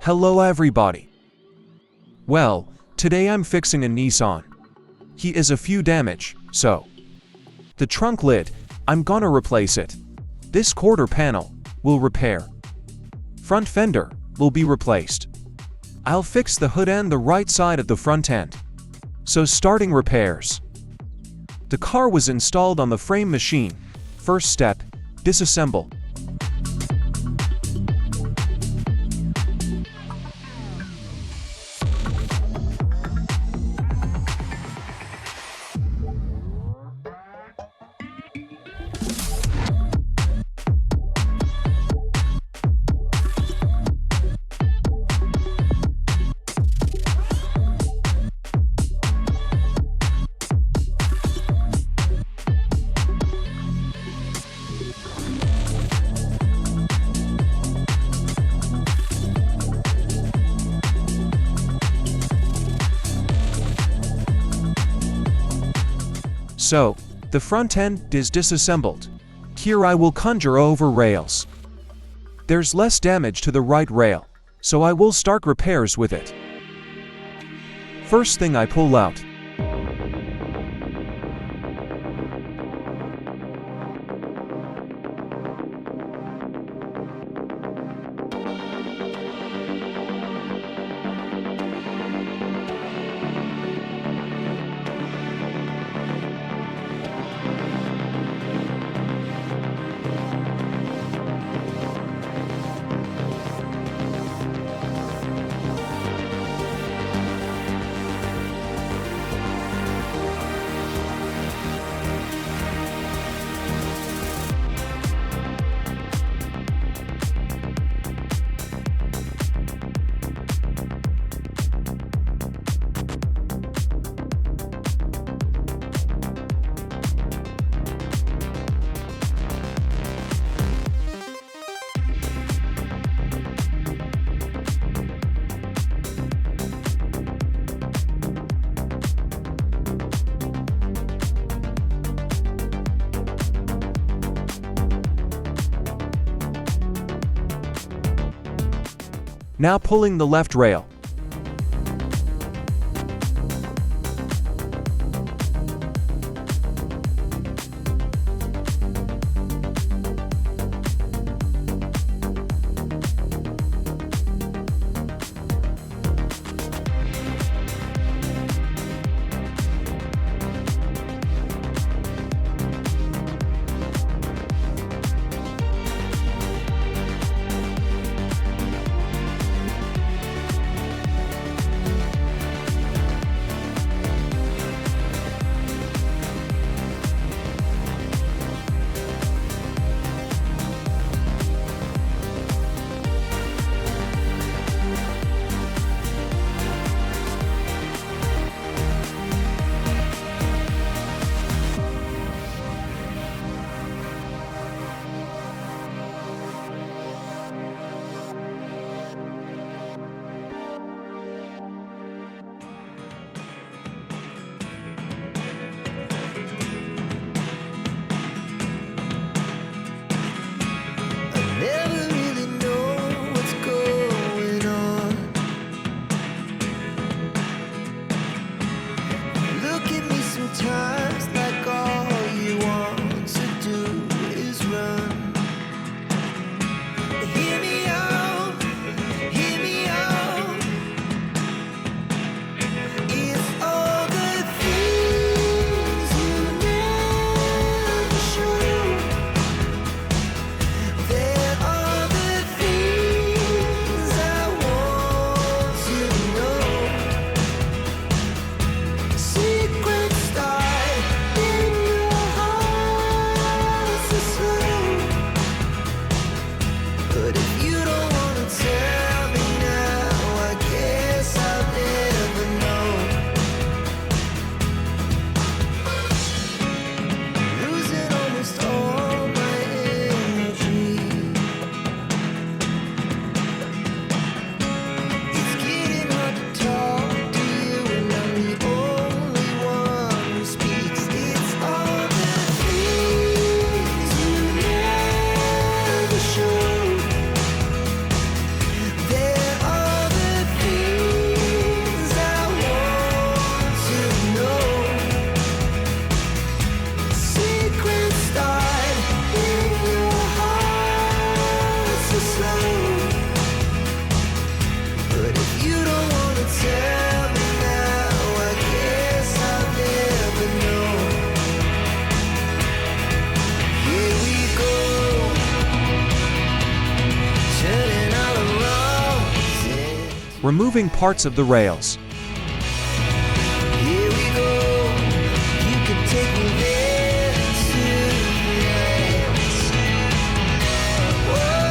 Hello everybody. Well, today I'm fixing a Nissan. He is a few damage, so the trunk lid, I'm gonna replace it. This quarter panel will repair. Front fender will be replaced. I'll fix the hood and the right side of the front end. So starting repairs. The car was installed on the frame machine. First step, disassemble. So, the front end is disassembled. Here I will conjure over rails. There's less damage to the right rail, so I will start repairs with it. First thing I pull out. Now pulling the left rail. removing parts of the rails. Here we go. You can take me there tonight. Whoa,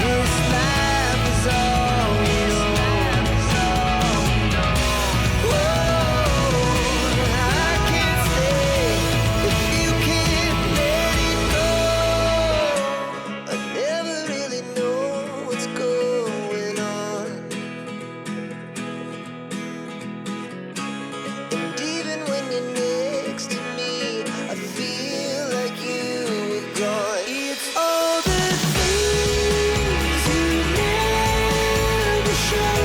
this life is all we know. Whoa, I can't stay if you can't let it go. I never really know what's going on. And even when you're next to me, I feel like you were gone. It's all the things you never show.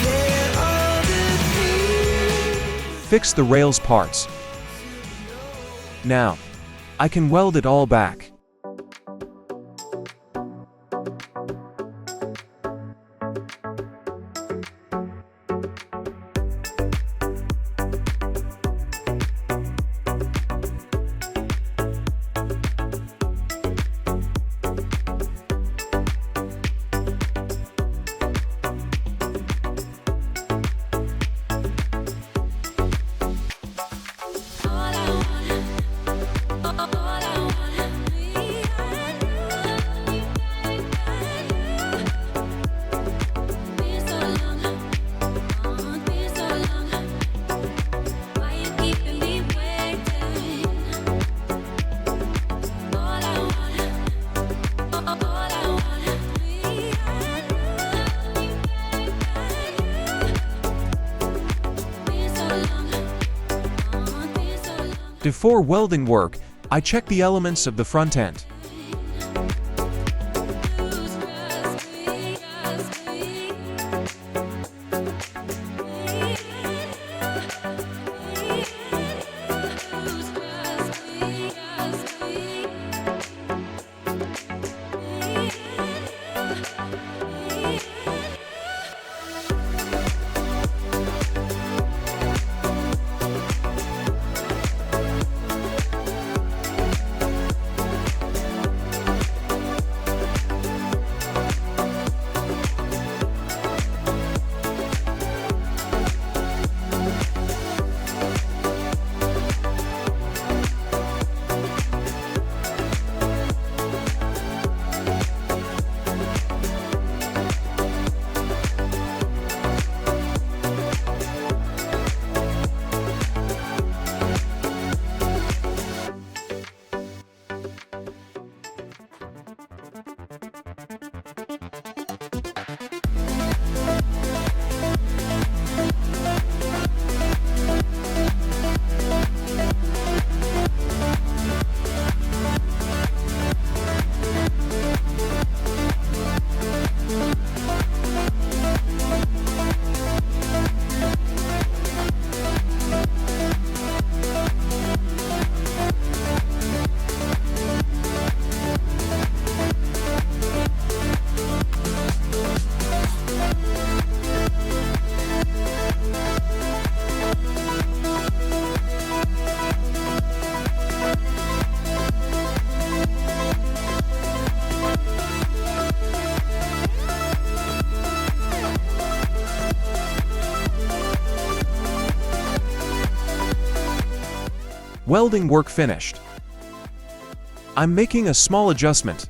They're all the things. Fix the rails parts. Now, I can weld it all back. Before welding work, I check the elements of the front end. Welding work finished. I'm making a small adjustment.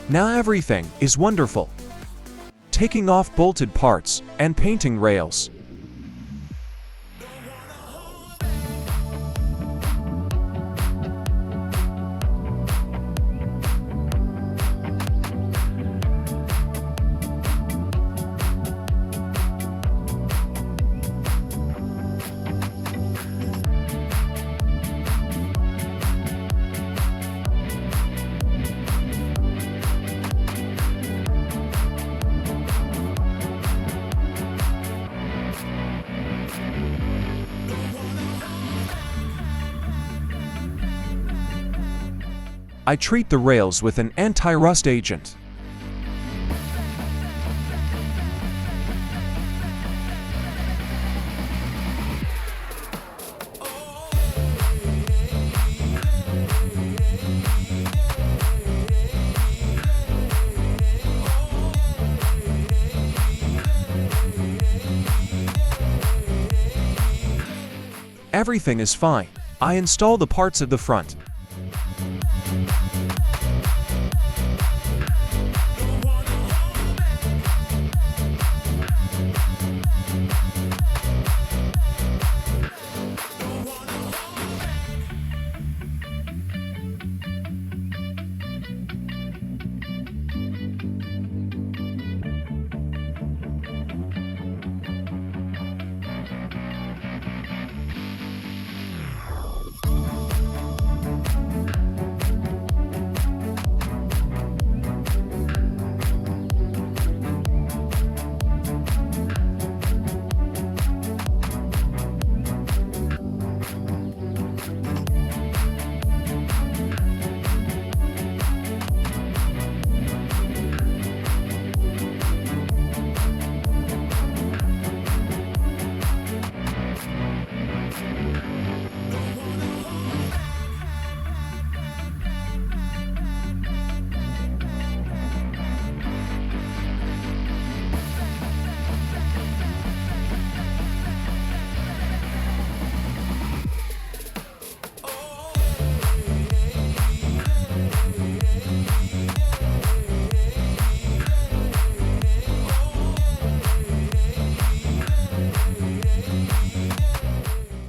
Now everything is wonderful. Taking off bolted parts and painting rails. I treat the rails with an anti-rust agent. Everything is fine. I install the parts at the front.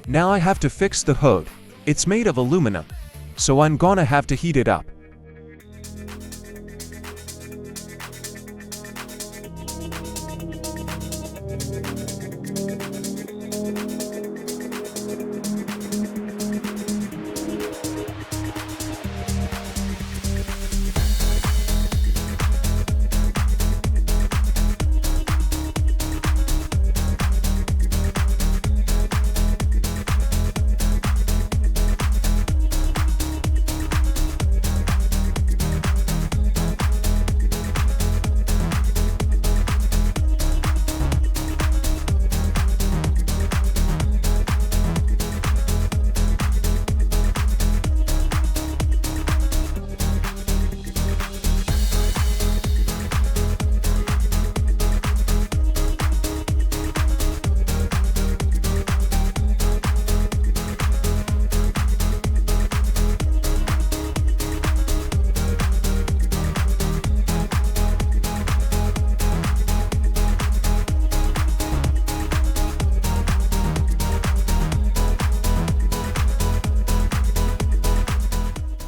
Now I have to fix the hood. It's made of aluminum, so I'm gonna have to heat it up.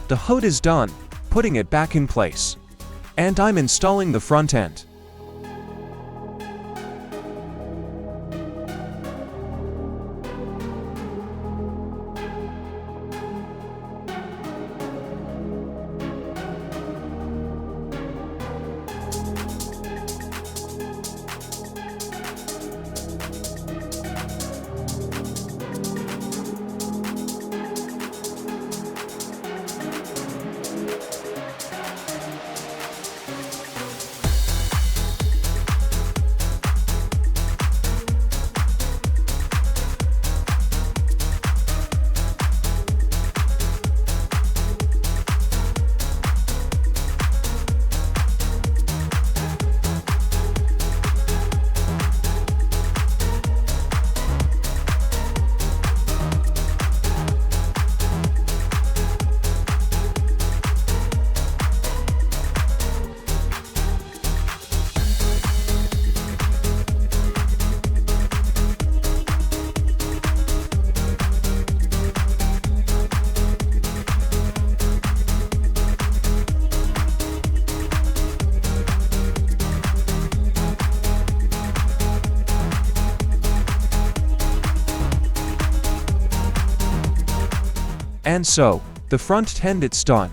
The hood is done, putting it back in place. And I'm installing the front end. And so, the front end it's done.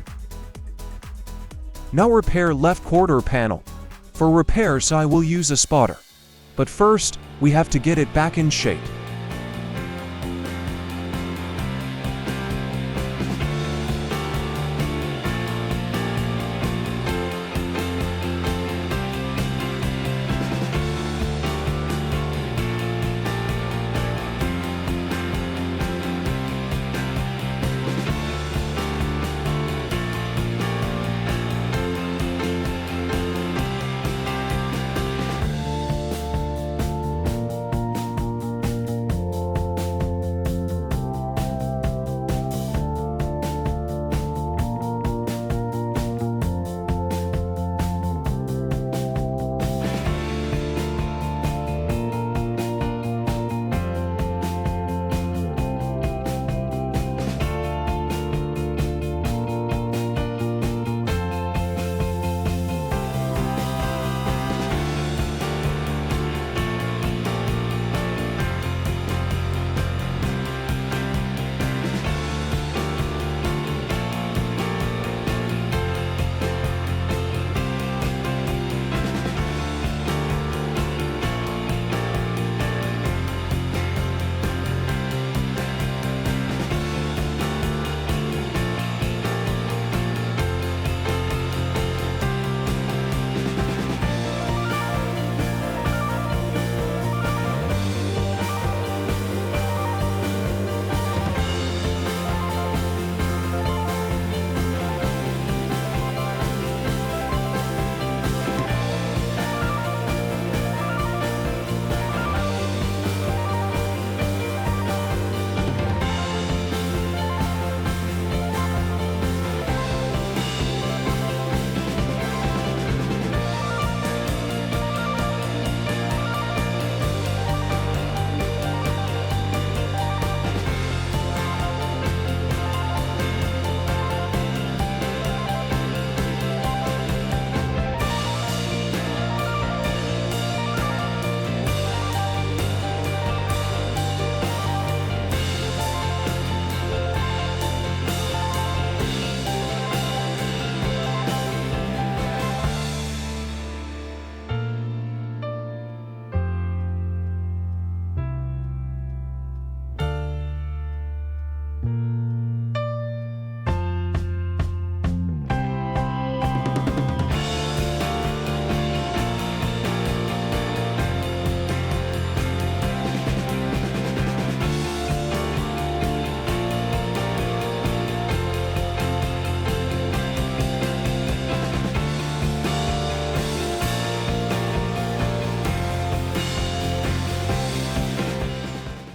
Now repair left quarter panel. For repairs I will use a spotter. But first, we have to get it back in shape.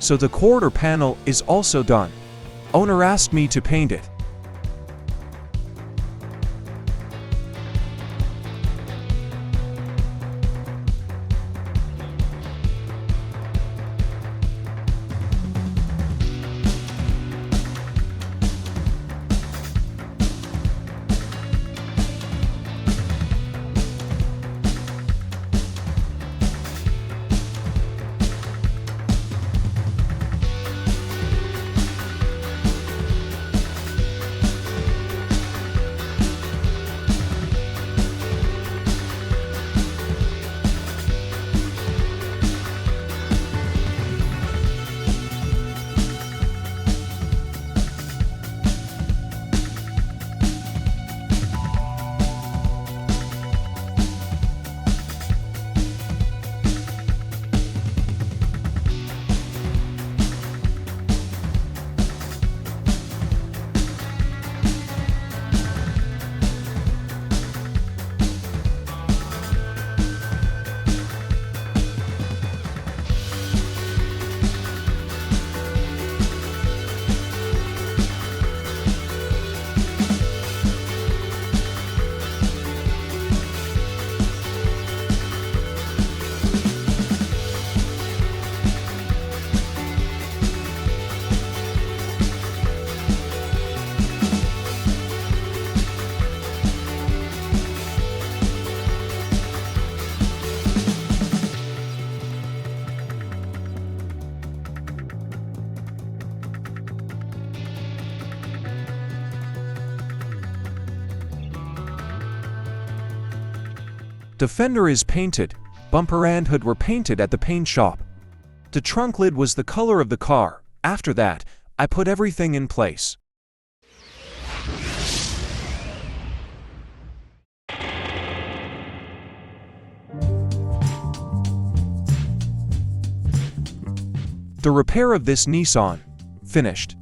so the quarter panel is also done. Owner asked me to paint it. The fender is painted, bumper and hood were painted at the paint shop. The trunk lid was the color of the car. After that, I put everything in place. The repair of this Nissan, finished.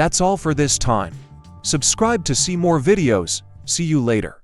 That's all for this time. Subscribe to see more videos. See you later.